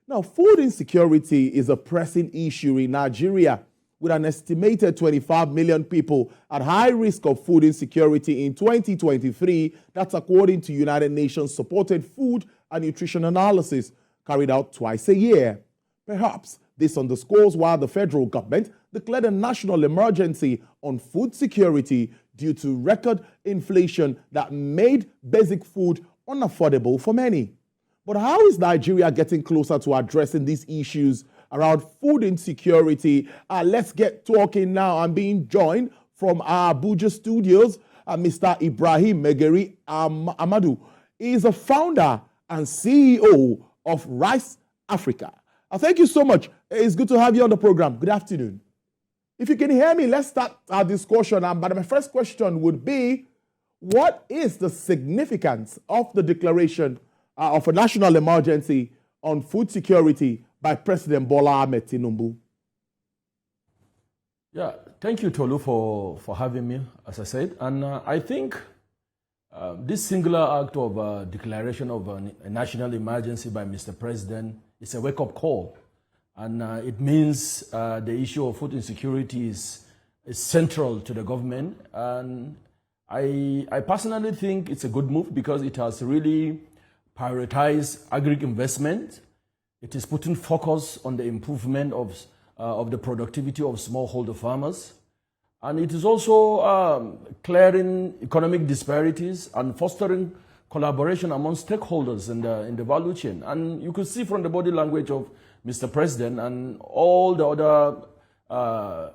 Now, food insecurity is a pressing issue in Nigeria, with an estimated 25 million people at high risk of food insecurity in 2023. That's according to United Nations-supported food and nutrition analysis carried out twice a year. Perhaps this underscores why the federal government declared a national emergency on food security due to record inflation that made basic food unaffordable for many. But how is Nigeria getting closer to addressing these issues around food insecurity? Let's get talking now. I'm being joined from our Abuja studios, Mr. Ibrahim Megeri Amadu. He is a founder and CEO of Rice Africa. Thank you so much. It's good to have you on the program. Good afternoon. If you can hear me, let's start our discussion. But my first question would be, what is the significance of the declaration of a national emergency on food security by President Bola Ahmed Tinubu? Yeah, thank you, Tolu, for having me, as I said. And I think this singular act of declaration of a national emergency by Mr. President is a wake-up call. And it means the issue of food insecurity is central to the government. And I personally think it's a good move because it has really prioritized agri investment. It is putting focus on the improvement of the productivity of smallholder farmers. And it is also clearing economic disparities and fostering collaboration among stakeholders in the value chain. And you could see from the body language of Mr. President and all the other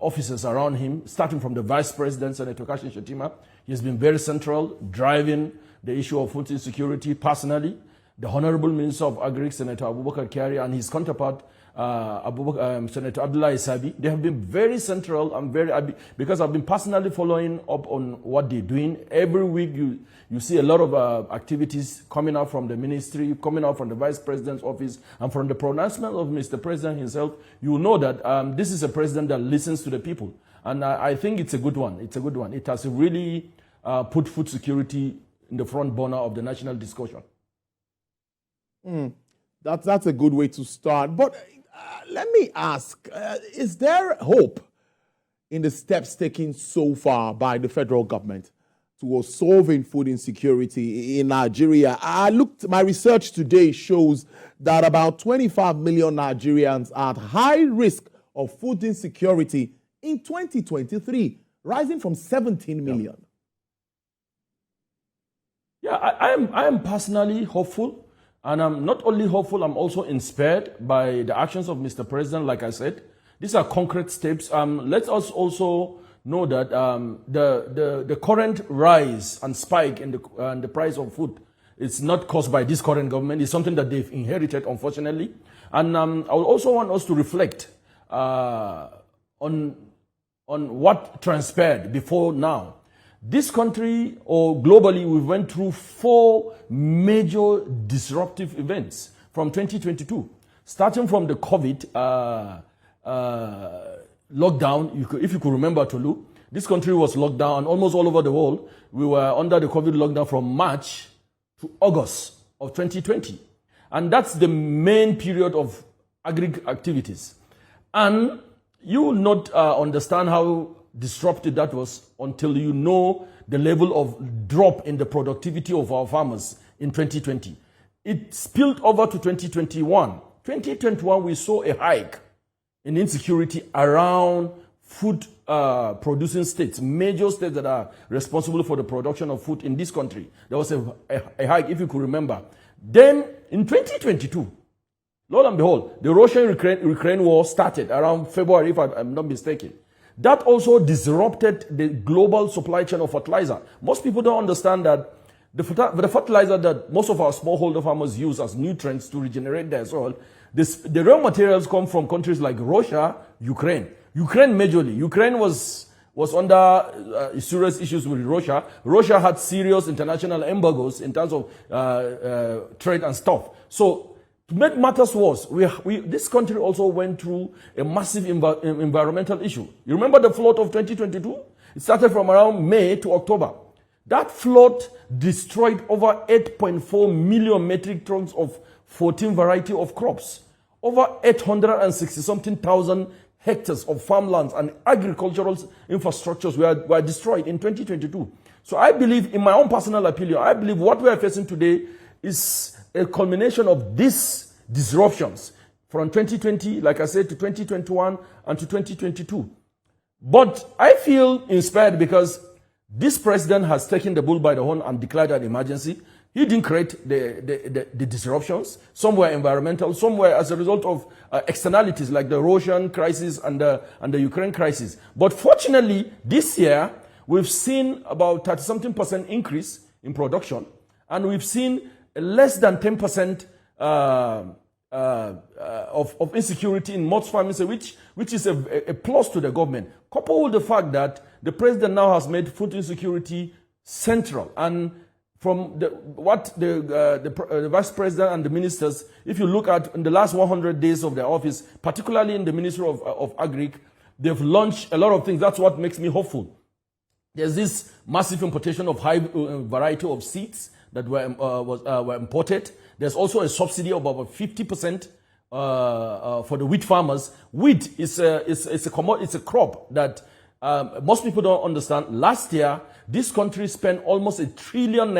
officers around him, starting from the Vice President, Senator Kashim Shettima, he has been very central, driving the issue of food insecurity personally. The Honorable Minister of Agri, Senator Abubakar Kyari, and his counterpart, Senator Abdullah Isabi, they have been very central. I'm very happy because I've been personally following up on what they're doing. Every week you see a lot of activities coming out from the ministry, coming out from the Vice President's office, and from the pronouncement of Mr. President himself. You know that this is a president that listens to the people. And I think it's a good one. It's a good one. It has really put food security in the front burner of the national discussion. That's a good way to start. But let me ask, is there hope in the steps taken so far by the federal government towards solving food insecurity in Nigeria? My research today shows that about 25 million Nigerians are at high risk of food insecurity in 2023, rising from 17 million. Yeah, I am personally hopeful. And I'm not only hopeful, I'm also inspired by the actions of Mr. President. Like I said, these are concrete steps. Let us also know that the current rise and spike in the price of food is not caused by this current government. It's something that they've inherited, unfortunately. And I would also want us to reflect on what transpired before now. This country, or globally, we went through 4 major disruptive events from 2022. Starting from the COVID lockdown, if you could remember, Tolu, this country was locked down, and almost all over the world, we were under the COVID lockdown from March to August of 2020. And that's the main period of agri activities. And you will not understand how disrupted that was until you know the level of drop in the productivity of our farmers in 2020. It spilled over to 2021. 2021, we saw a hike in insecurity around food producing states, major states that are responsible for the production of food in this country. There was a hike, if you could remember. Then in 2022, lo and behold, the Russia-Ukraine war started around February, if I'm not mistaken. That also disrupted the global supply chain of fertilizer. Most people don't understand that the fertilizer that most of our smallholder farmers use as nutrients to regenerate their soil, the raw materials come from countries like Russia, Ukraine. Ukraine majorly. Ukraine was under serious issues with Russia. Russia had serious international embargoes in terms of trade and stuff. So to make matters worse, this country also went through a massive environmental issue. You remember the flood of 2022? It started from around May to October. That flood destroyed over 8.4 million metric tons of 14 variety of crops. over 860-something thousand hectares of farmlands and agricultural infrastructures were destroyed in 2022. So I believe, in my own personal opinion, I believe what we are facing today is a culmination of these disruptions from 2020, like I said, to 2021 and to 2022. But I feel inspired because this president has taken the bull by the horn and declared an emergency. He didn't create the disruptions. Some were environmental, some were as a result of externalities like the Russian crisis and the Ukraine crisis. But fortunately, this year, we've seen about 30-something% increase in production, and we've seen less than 10% of insecurity in most families, which is a plus to the government. Coupled with the fact that the president now has made food insecurity central, and from the vice president and the ministers, if you look at in the last 100 days of their office, particularly in the Ministry of Agric, they've launched a lot of things. That's what makes me hopeful. There's this massive importation of high variety of seeds that were imported. There's also a subsidy of about 50% for the wheat farmers. Wheat is a crop that most people don't understand. Last year, this country spent almost ₦1 trillion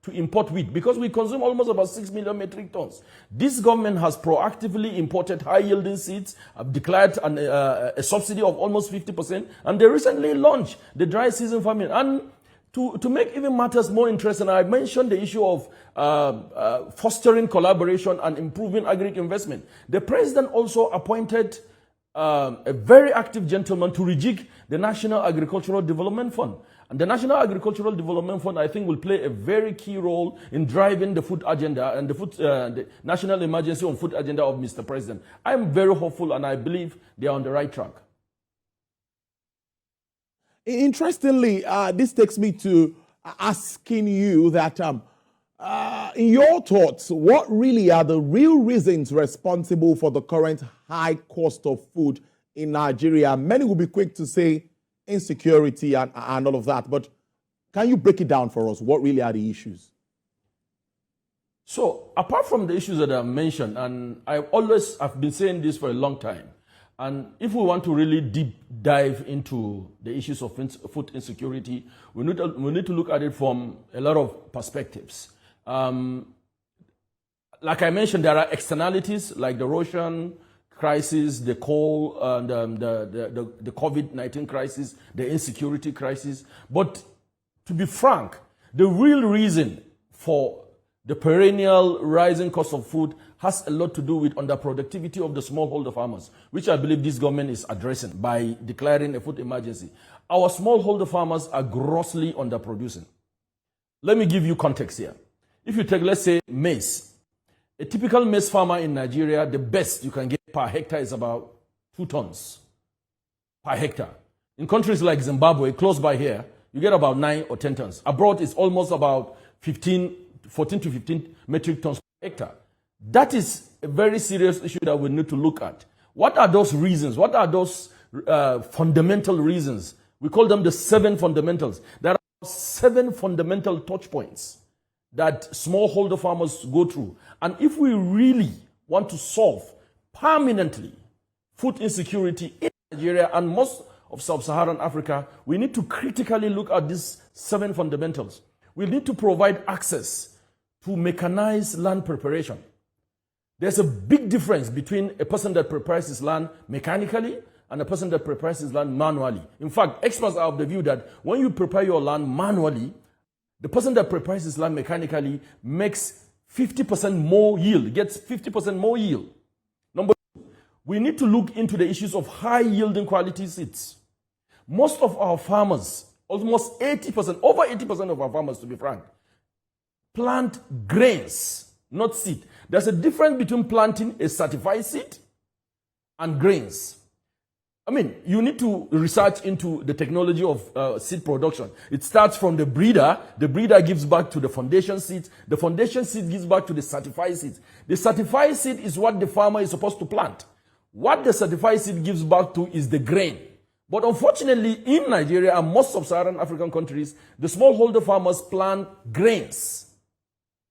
to import wheat because we consume almost about 6 million metric tons. This government has proactively imported high-yielding seeds, declared a subsidy of almost 50%, and they recently launched the dry season farming. And to make even matters more interesting, I mentioned the issue of fostering collaboration and improving agri investment. The president also appointed a very active gentleman to rejig the National Agricultural Development Fund. And the National Agricultural Development Fund, I think, will play a very key role in driving the food agenda and the national emergency on food agenda of Mr. President. I'm very hopeful, and I believe they are on the right track. Interestingly, this takes me to asking you that, in your thoughts, what really are the real reasons responsible for the current high cost of food in Nigeria? Many will be quick to say insecurity and all of that, but can you break it down for us? What really are the issues? So, apart from the issues that I mentioned, and I've been saying this for a long time, and if we want to really deep dive into the issues of food insecurity, we need to look at it from a lot of perspectives. Like I mentioned, there are externalities like the Russian crisis, the coal, the COVID-19 crisis, the insecurity crisis. But to be frank, the real reason for the perennial rising cost of food has a lot to do with underproductivity of the smallholder farmers, which I believe this government is addressing by declaring a food emergency. Our smallholder farmers are grossly underproducing. Let me give you context here. If you take, let's say, maize, a typical maize farmer in Nigeria, the best you can get per hectare is about 2 tons per hectare. In countries like Zimbabwe, close by here, you get about 9 or 10 tons. Abroad, it's almost about 14 to 15 metric tons per hectare. That is a very serious issue that we need to look at. What are those reasons? What are those fundamental reasons? We call them the 7 fundamentals. There are 7 fundamental touch points that smallholder farmers go through. And if we really want to solve permanently food insecurity in Nigeria and most of sub-Saharan Africa, we need to critically look at these 7 fundamentals. We need to provide access to mechanized land preparation. There's a big difference between a person that prepares his land mechanically and a person that prepares his land manually. In fact, experts are of the view that when you prepare your land manually, the person that prepares his land mechanically makes 50% more yield, gets 50% more yield. Number 2, we need to look into the issues of high-yielding quality seeds. Most of our farmers, almost 80%, over 80% of our farmers, to be frank, plant grains, not seed. There's a difference between planting a certified seed and grains. I mean, you need to research into the technology of seed production. It starts from the breeder. The breeder gives back to the foundation seeds. The foundation seed gives back to the certified seeds. The certified seed is what the farmer is supposed to plant. What the certified seed gives back to is the grain. But unfortunately, in Nigeria and most sub-Saharan African countries, the smallholder farmers plant grains.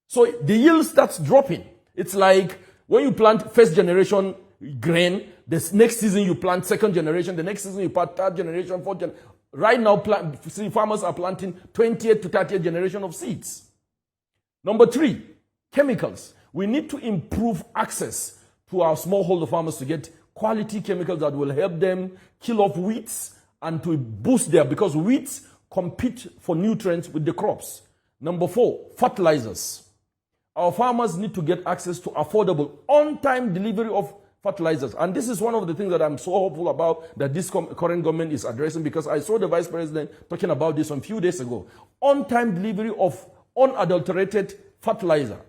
So the yield starts dropping. It's like When you plant first generation grain, the next season you plant second generation, the next season you plant third generation, fourth generation. Right now, farmers are planting 20th to 30th generation of seeds. Number 3, chemicals. We need to improve access to our smallholder farmers to get quality chemicals that will help them kill off weeds and to boost because weeds compete for nutrients with the crops. Number 4, fertilizers. Our farmers need to get access to affordable, on-time delivery of fertilizers. And this is one of the things that I'm so hopeful about that this current government is addressing, because I saw the Vice President talking about this a few days ago. On-time delivery of unadulterated fertilizer.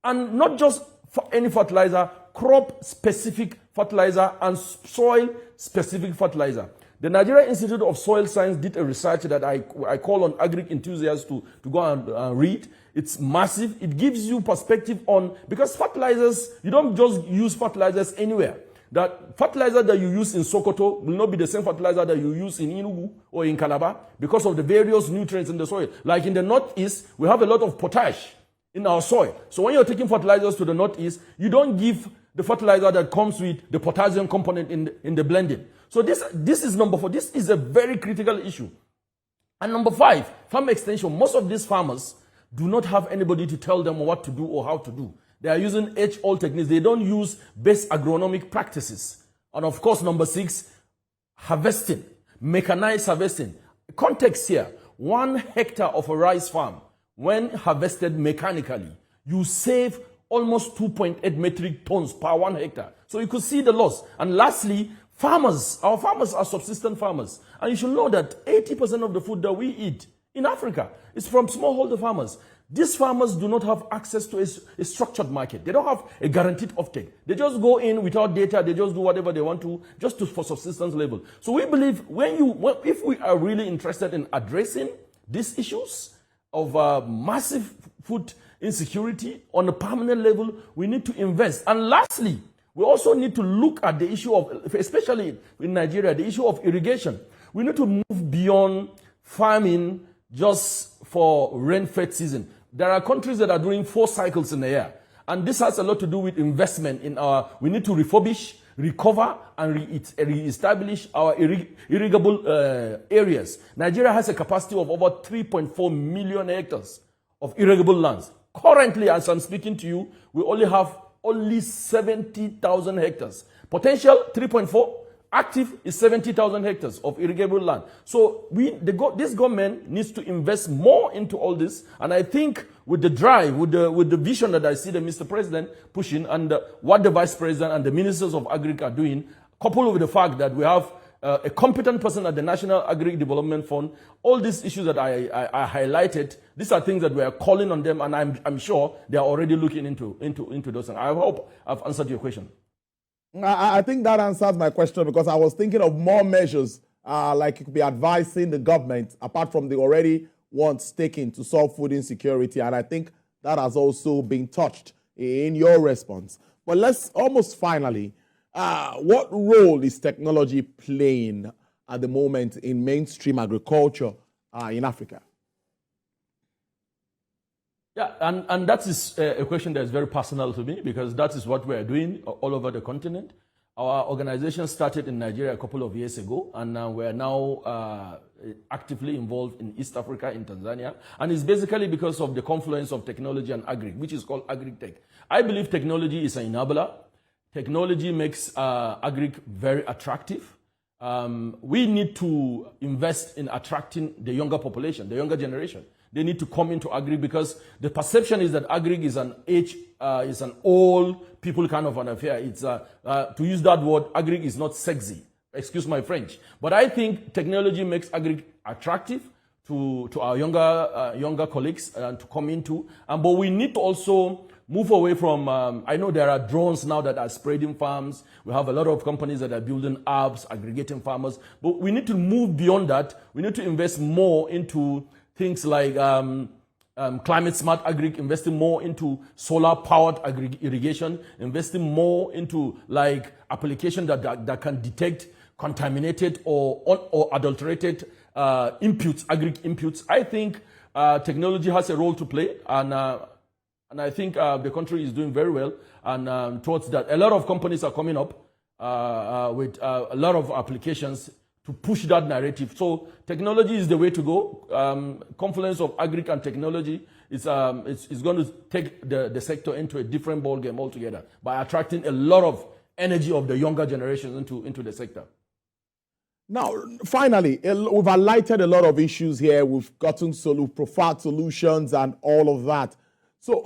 And not just for any fertilizer, crop-specific fertilizer and soil-specific fertilizer. The Nigerian Institute of Soil Science did a research that I call on agri enthusiasts to go and read. It's massive. It gives you perspective on, because fertilizers, you don't just use fertilizers anywhere. That fertilizer that you use in Sokoto will not be the same fertilizer that you use in Enugu or in Calabar because of the various nutrients in the soil. Like in the Northeast, we have a lot of potash in our soil. So when you're taking fertilizers to the Northeast, you don't give the fertilizer that comes with the potassium component in the blending. So this is number 4. This is a very critical issue. And number 5, farm extension. Most of these farmers do not have anybody to tell them what to do or how to do. They are using age-old techniques. They don't use best agronomic practices. And of course, number 6, harvesting, mechanized harvesting. Context here, 1 hectare of a rice farm, when harvested mechanically, you save almost 2.8 metric tons per 1 hectare. So you could see the loss. And lastly, farmers. Our farmers are subsistence farmers. And you should know that 80% of the food that we eat in Africa is from smallholder farmers. These farmers do not have access to a structured market. They don't have a guaranteed offtake. They just go in without data. They just do whatever they want to, for subsistence level. So we believe if we are really interested in addressing these issues of massive food insecurity on a permanent level, we need to invest. And lastly, we also need to look at the issue of, especially in Nigeria, the issue of irrigation. We need to move beyond farming just for rain-fed season. There are countries that are doing 4 cycles in a year. And this has a lot to do with investment in we need to refurbish, recover, and re-establish our irrigable areas. Nigeria has a capacity of over 3.4 million hectares of irrigable lands. Currently, as I'm speaking to you, we only have 70,000 hectares. Potential 3.4, active is 70,000 hectares of irrigable land. So this government needs to invest more into all this. And I think with the drive, with the vision that I see the Mr. President pushing, and what the Vice President and the Ministers of Agri are doing, coupled with the fact that we have a competent person at the National Agri Development Fund, all these issues that I highlighted, these are things that we are calling on them, and I'm sure they are already looking into those. And I hope I've answered your question. I think that answers my question, because I was thinking of more measures like you could be advising the government apart from the already ones taken to solve food insecurity. And I think that has also been touched in your response. But let's almost finally, what role is technology playing at the moment in mainstream agriculture in Africa? Yeah, and that is a question that is very personal to me, because that is what we are doing all over the continent. Our organization started in Nigeria a couple of years ago, and we are now actively involved in East Africa, in Tanzania. And it's basically because of the confluence of technology and agri, which is called agri-tech. I believe technology is an enabler. Technology makes agri very attractive. We need to invest in attracting the younger population, the younger generation. They need to come into agri, because the perception is that agri is an old people kind of an affair. It's to use that word, agri is not sexy. Excuse my French, but I think technology makes agri attractive to our younger colleagues to come into. But we need to also move away from. I know there are drones now that are spreading farms. We have a lot of companies that are building apps, aggregating farmers. But we need to move beyond that. We need to invest more into things like climate smart agri, investing more into solar powered irrigation, investing more into like application that can detect contaminated or adulterated inputs, agri inputs. I think technology has a role to play, and And I think the country is doing very well. And towards that, a lot of companies are coming up with a lot of applications to push that narrative. So technology is the way to go. Confluence of agri and technology is going to take the sector into a different ballgame altogether by attracting a lot of energy of the younger generation into the sector. Now, finally, we've highlighted a lot of issues here. We've gotten preferred solutions and all of that. So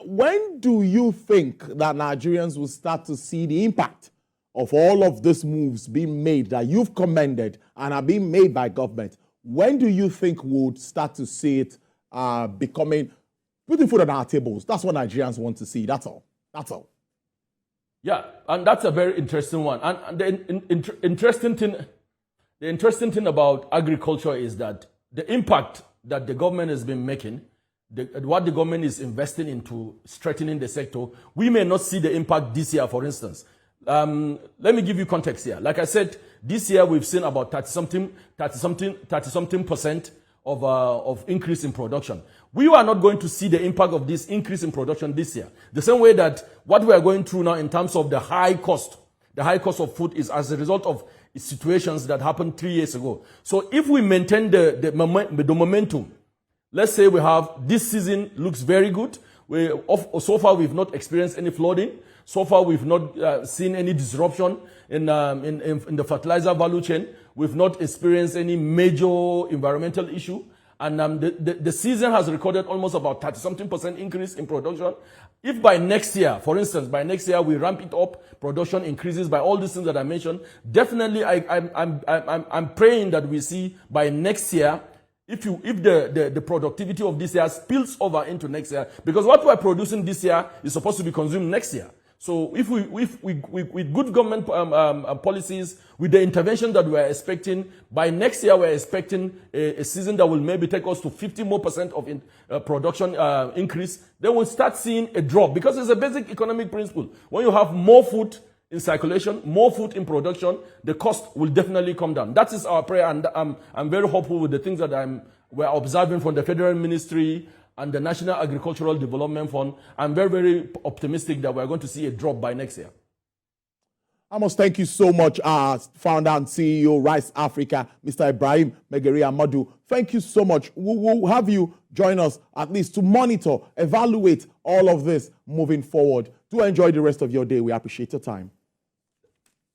when do you think that Nigerians will start to see the impact of all of these moves being made that you've commended and are being made by government? When do you think we'll start to see it putting food on our tables? That's what Nigerians want to see. That's all. That's all. Yeah, and that's a very interesting one. And the interesting thing about agriculture is that the impact that the government has been making, what the government is investing into strengthening the sector, we may not see the impact this year, for instance. Let me give you context here. Like I said, this year we've seen about 30-something% of increase in production. We are not going to see the impact of this increase in production this year. The same way that what we are going through now in terms of the high cost of food is as a result of situations that happened 3 years ago. So if we maintain the momentum, let's say we have this season looks very good. So far we've not experienced any flooding. So far we've not seen any disruption in the fertilizer value chain. We've not experienced any major environmental issue. And the season has recorded almost about 30-something% increase in production. If by next year, for instance, we ramp it up, production increases by all these things that I mentioned, definitely I'm praying that we see by next year, if the productivity of this year spills over into next year, because what we're producing this year is supposed to be consumed next year. So if we with good government policies, with the intervention that we are expecting, by next year we're expecting a season that will maybe take us to 50% more of production increase, then we'll start seeing a drop, because it's a basic economic principle. When you have more food in circulation, more food in production, the cost will definitely come down. That is our prayer, and I'm very hopeful with the things that we're observing from the Federal Ministry and the National Agricultural Development Fund. I'm very, very optimistic that we're going to see a drop by next year. I must thank you so much, founder and CEO, Rice Africa, Mr. Ibrahim Megari Amadu. Thank you so much. We'll have you join us at least to monitor, evaluate all of this moving forward. Do enjoy the rest of your day. We appreciate your time.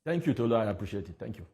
Thank you, Tolu. I appreciate it. Thank you.